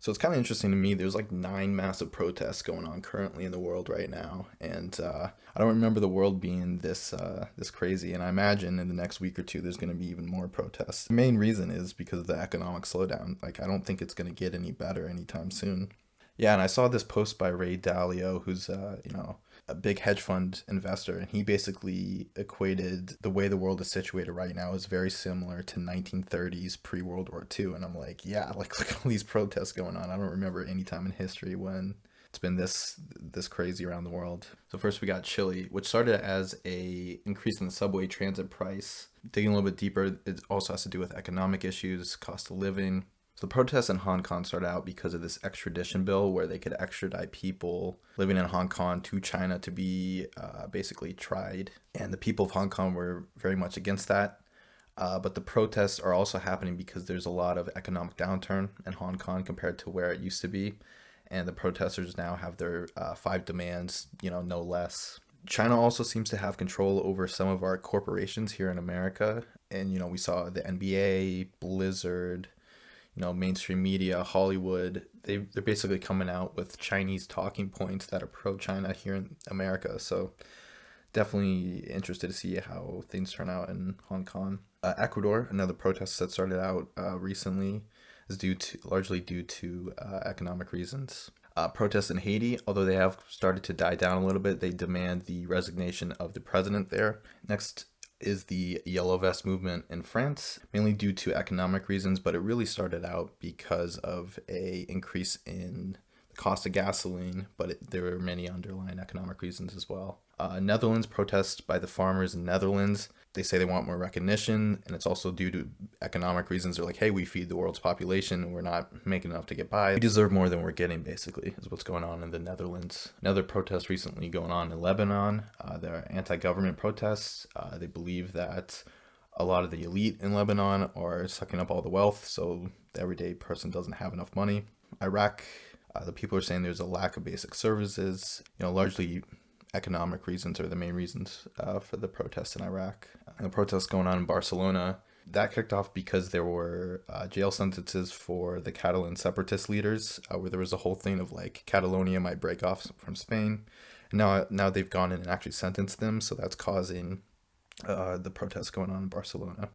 So it's kind of interesting to me. There's like nine massive protests going on currently in the world right now, and I don't remember the world being this crazy. And I imagine in the next week or two, there's going to be even more protests. The main reason is because of the economic slowdown. Like I don't think it's going to get any better anytime soon. Yeah, and I saw this post by Ray Dalio, who's a big hedge fund investor, and he basically equated the way the world is situated right now is very similar to 1930s pre-World War II. And I'm like, yeah, like look at all these protests going on. I don't remember any time in history when it's been this crazy around the world. So first we got Chile, which started as a increase in the subway transit price. Digging a little bit deeper, it also has to do with economic issues, cost of living. So the protests in Hong Kong started out because of this extradition bill where they could extradite people living in Hong Kong to China to be basically tried. And the people of Hong Kong were very much against that. But the protests are also happening because there's a lot of economic downturn in Hong Kong compared to where it used to be. And the protesters now have their five demands, no less. China also seems to have control over some of our corporations here in America. And, we saw the NBA, Blizzard, mainstream media, Hollywood, they're basically coming out with Chinese talking points that are pro-China here in America. So definitely interested to see how things turn out in Hong Kong. Ecuador, another protest that started out recently, is largely due to economic reasons. Protests in Haiti, although they have started to die down a little bit, they demand the resignation of the president there. Next is the Yellow Vest movement in France, mainly due to economic reasons, but it really started out because of a increase in the cost of gasoline, but there were many underlying economic reasons as well. Netherlands, protests by the farmers in Netherlands. They say they want more recognition, and it's also due to economic reasons. They're like, hey, we feed the world's population. We're not making enough to get by. We deserve more than we're getting, basically, is what's going on in the Netherlands. Another protest recently going on in Lebanon. There are anti-government protests. They believe that a lot of the elite in Lebanon are sucking up all the wealth, so the everyday person doesn't have enough money. Iraq, the people are saying there's a lack of basic services, largely economic reasons are the main reasons for the protests in Iraq. And the protests going on in Barcelona, that kicked off because there were jail sentences for the Catalan separatist leaders, where there was a whole thing of like Catalonia might break off from Spain. And now they've gone in and actually sentenced them, so that's causing the protests going on in Barcelona.